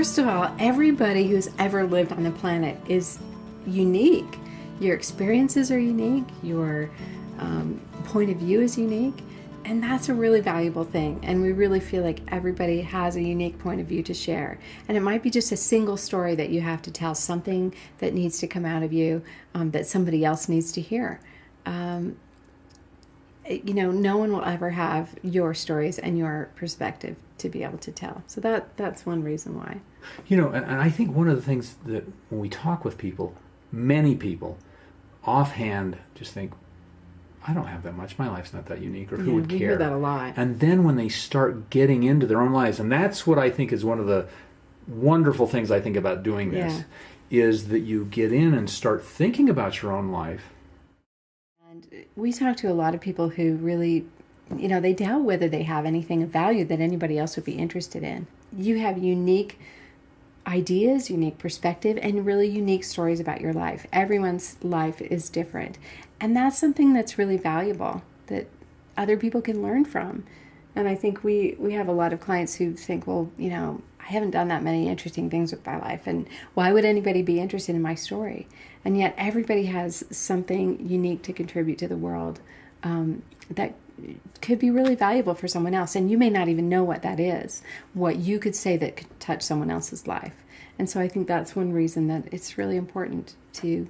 First of all, everybody who's ever lived on the planet is unique. Your experiences are unique, your point of view is unique, and that's a really valuable thing. And we really feel like everybody has a unique point of view to share. And it might be just a single story that you have to tell, something that needs to come out of you that somebody else needs to hear. No one will ever have your stories and your perspective to be able to tell. So that's one reason why. And I think one of the things that when we talk with people, many people offhand just think, I don't have that much. My life's not that unique, or who would care? We hear that a lot. And then when they start getting into their own lives, and that's what I think is one of the wonderful things I think about doing this, is that you get in and start thinking about your own life. And we talk to a lot of people who really, they doubt whether they have anything of value that anybody else would be interested in. You have unique ideas, unique perspective, and really unique stories about your life. Everyone's life is different. And that's something that's really valuable that other people can learn from. And I think we have a lot of clients who think, well, I haven't done that many interesting things with my life, and why would anybody be interested in my story? And yet everybody has something unique to contribute to the world that could be really valuable for someone else. And you may not even know what that is, what you could say that could touch someone else's life. And so I think that's one reason that it's really important to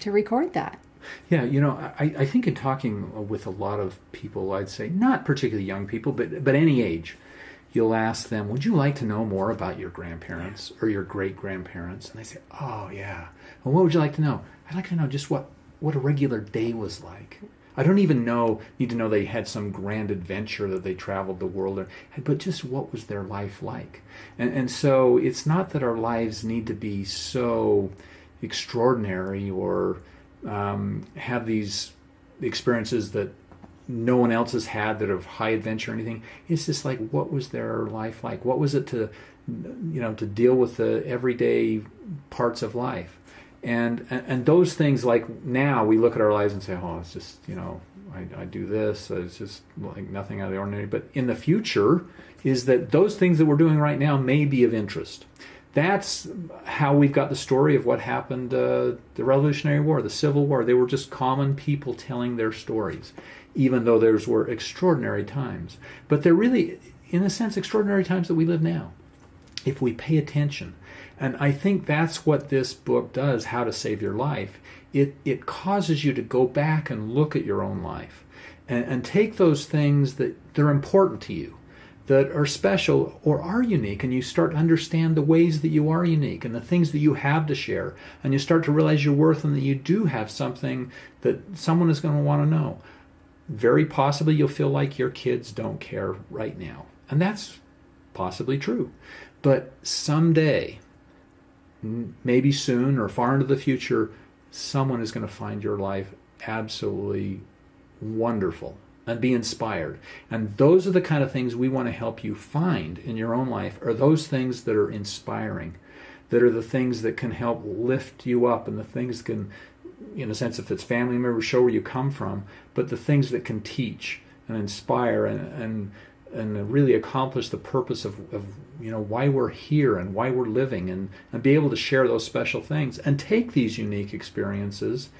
record that. Yeah, I think in talking with a lot of people, I'd say, not particularly young people, but any age, you'll ask them, would you like to know more about your grandparents or your great-grandparents? And they say, oh, yeah. Well, what would you like to know? I'd like to know just what a regular day was like. I don't even need to know they had some grand adventure that they traveled the world, but just what was their life like. And so it's not that our lives need to be so extraordinary or have these experiences that no one else has had that of high adventure or anything. It's just like, what was their life like? What was it to deal with the everyday parts of life? And those things, like now we look at our lives and say, oh, it's just, I do this. It's just like nothing out of the ordinary. But in the future is that those things that we're doing right now may be of interest. That's how we've got the story of what happened, the Revolutionary War, the Civil War. They were just common people telling their stories, even though theirs were extraordinary times. But they're really, in a sense, extraordinary times that we live now, if we pay attention. And I think that's what this book does, How to Save Your Life. It causes you to go back and look at your own life and take those things that they're important to you, that are special or are unique, and you start to understand the ways that you are unique and the things that you have to share, and you start to realize your worth and that you do have something that someone is going to want to know. Very possibly you'll feel like your kids don't care right now, and that's possibly true. But someday, maybe soon or far into the future, someone is going to find your life absolutely wonderful and be inspired. And those are the kind of things we want to help you find in your own life, are those things that are inspiring, that are the things that can help lift you up, and the things can, in a sense, if it's family members, show where you come from, but the things that can teach and inspire and really accomplish the purpose of why we're here and why we're living, and be able to share those special things and take these unique experiences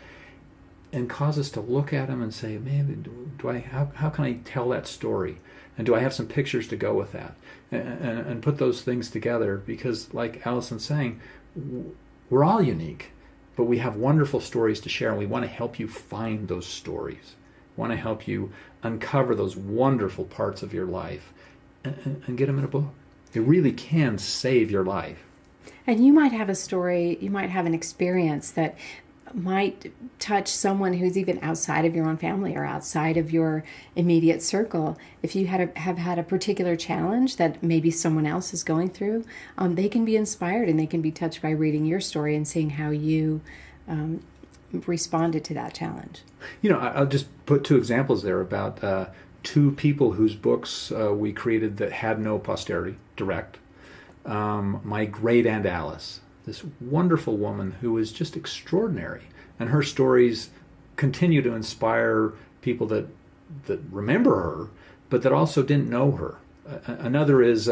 and cause us to look at them and say, man, how can I tell that story? And do I have some pictures to go with that? And put those things together, because like Alison's saying, we're all unique, but we have wonderful stories to share, and we want to help you find those stories. We want to help you uncover those wonderful parts of your life and get them in a book. It really can save your life. And you might have a story, you might have an experience that might touch someone who's even outside of your own family or outside of your immediate circle. If you have had a particular challenge that maybe someone else is going through, they can be inspired and they can be touched by reading your story and seeing how you responded to that challenge. I'll just put two examples there about two people whose books we created that had no posterity, direct. My great Aunt Alice, this wonderful woman who is just extraordinary, and her stories continue to inspire people that remember her, but that also didn't know her. Another is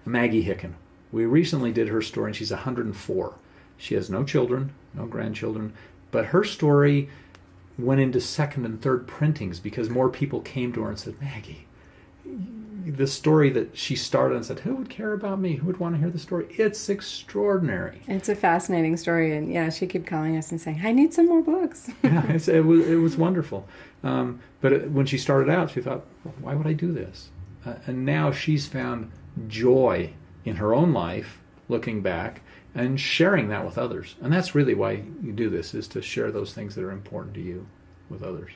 Maggie Hicken. We recently did her story, and she's 104. She has no children, no grandchildren, but her story went into second and third printings because more people came to her and said, Maggie, the story that she started and said, who would care about me? Who would want to hear the story? It's extraordinary. It's a fascinating story, and yeah, she kept calling us and saying, I need some more books. Yeah, it was wonderful. But when she started out, she thought, why would I do this? And now she's found joy in her own life, looking back, and sharing that with others. And that's really why you do this, is to share those things that are important to you with others.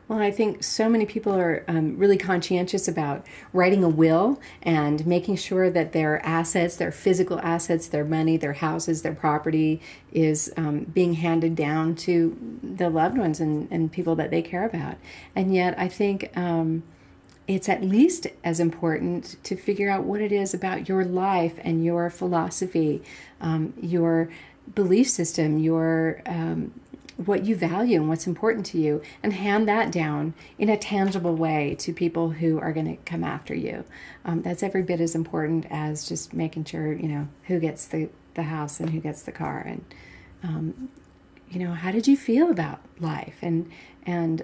Well, I think so many people are really conscientious about writing a will and making sure that their assets, their physical assets, their money, their houses, their property is being handed down to the loved ones and people that they care about. And yet I think it's at least as important to figure out what it is about your life and your philosophy, your belief system, your what you value and what's important to you, and hand that down in a tangible way to people who are going to come after you. That's every bit as important as just making sure, who gets the house and who gets the car. And, how did you feel about life? And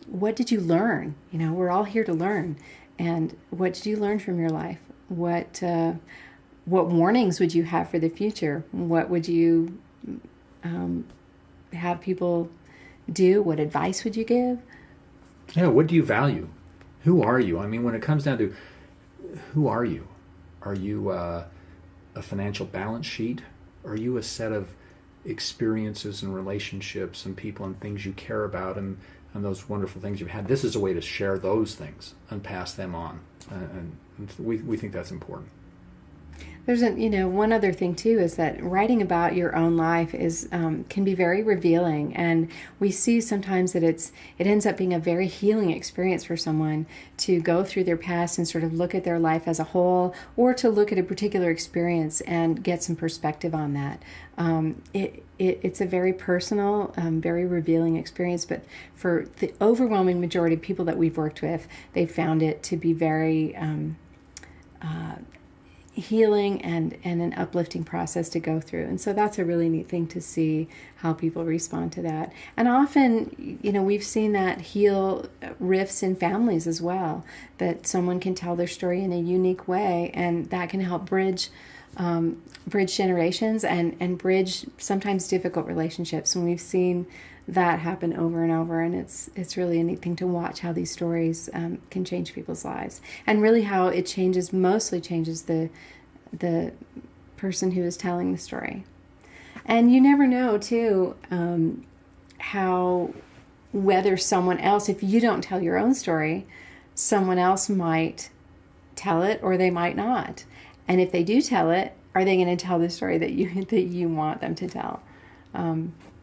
what did you learn? We're all here to learn. And what did you learn from your life? What warnings would you have for the future? What would you have people do? What advice would you give? Yeah, what do you value? Who are you? I mean, when it comes down to who are you? Are you a financial balance sheet? Are you a set of experiences and relationships and people and things you care about and those wonderful things you've had? This is a way to share those things and pass them on. And we think that's important. There's one other thing too is that writing about your own life is can be very revealing, and we see sometimes that it ends up being a very healing experience for someone to go through their past and sort of look at their life as a whole, or to look at a particular experience and get some perspective on that. It's a very personal, very revealing experience, but for the overwhelming majority of people that we've worked with, they've found it to be very healing and an uplifting process to go through. And so that's a really neat thing to see how people respond to that. And often, we've seen that heal rifts in families as well, that someone can tell their story in a unique way, and that can help bridge generations and bridge sometimes difficult relationships. And we've seen that happen over and over, and it's really a neat thing to watch how these stories can change people's lives, and really how it mostly changes the person who is telling the story. And you never know too how whether someone else, if you don't tell your own story, someone else might tell it or they might not. And if they do tell it, are they going to tell the story that you want them to tell?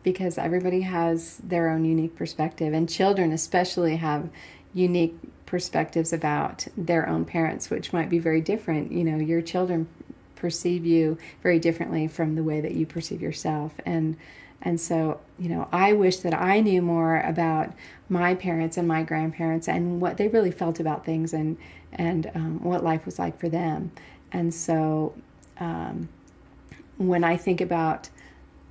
Because everybody has their own unique perspective, and children especially have unique perspectives about their own parents, which might be very different. Your children perceive you very differently from the way that you perceive yourself. And so, I wish that I knew more about my parents and my grandparents and what they really felt about things and what life was like for them. And so when I think about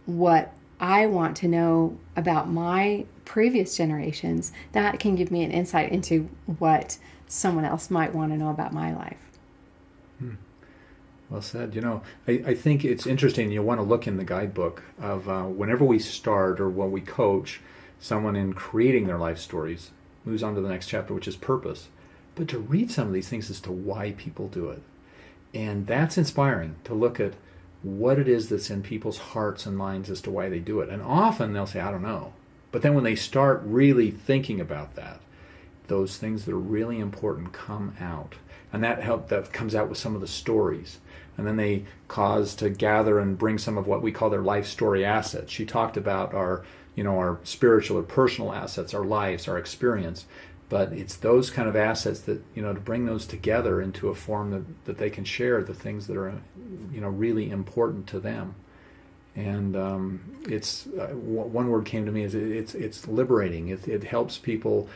what I want to know about my previous generations, that can give me an insight into what someone else might want to know about my life. Well said. I think it's interesting. You want to look in the guidebook of whenever we start or when we coach someone in creating their life stories, moves on to the next chapter, which is purpose. But to read some of these things as to why people do it. And that's inspiring, to look at what it is that's in people's hearts and minds as to why they do it. And often they'll say, I don't know. But then when they start really thinking about that, those things that are really important come out. And that comes out with some of the stories. And then they cause to gather and bring some of what we call their life story assets. She talked about our spiritual or personal assets, our lives, our experience. But it's those kind of assets that, to bring those together into a form that they can share the things that are, really important to them. And it's one word came to me is it's liberating. It helps people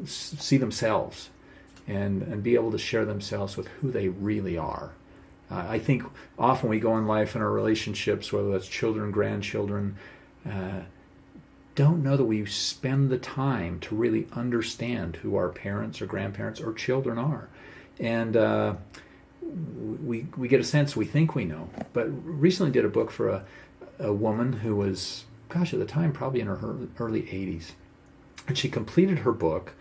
see themselves and be able to share themselves with who they really are. I think often we go in life in our relationships, whether that's children, grandchildren, don't know that we spend the time to really understand who our parents or grandparents or children are. And we get a sense, we think we know. But recently did a book for a woman who was, gosh, at the time probably in her early 80s. And she completed her book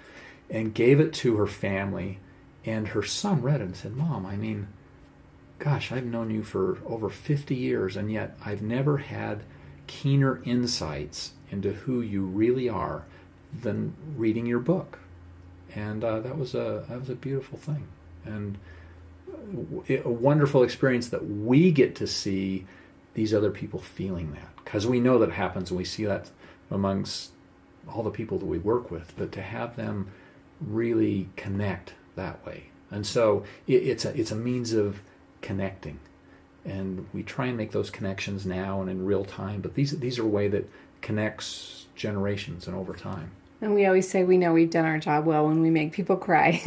and gave it to her family. And her son read it and said, Mom, I mean, gosh, I've known you for over 50 years, and yet I've never had keener insights into who you really are than reading your book. And that was a beautiful thing, and a wonderful experience that we get to see these other people feeling that, because we know that happens, and we see that amongst all the people that we work with, but to have them really connect that way. And so it's a means of connecting, and we try and make those connections now and in real time, but these are a way that connects generations and over time. And we always say we know we've done our job well when we make people cry.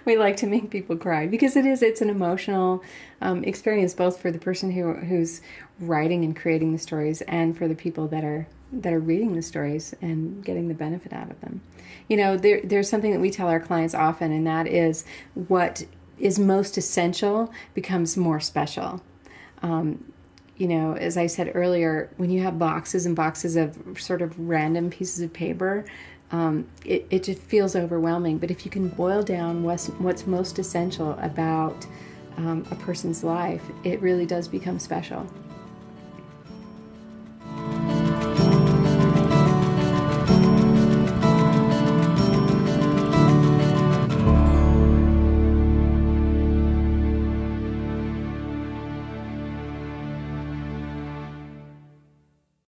We like to make people cry because it's an emotional experience, both for the person who's writing and creating the stories and for the people that are reading the stories and getting the benefit out of them. There's something that we tell our clients often, and that is what is most essential becomes more special. As I said earlier, when you have boxes and boxes of sort of random pieces of paper, it just feels overwhelming. But if you can boil down what's most essential about a person's life, it really does become special.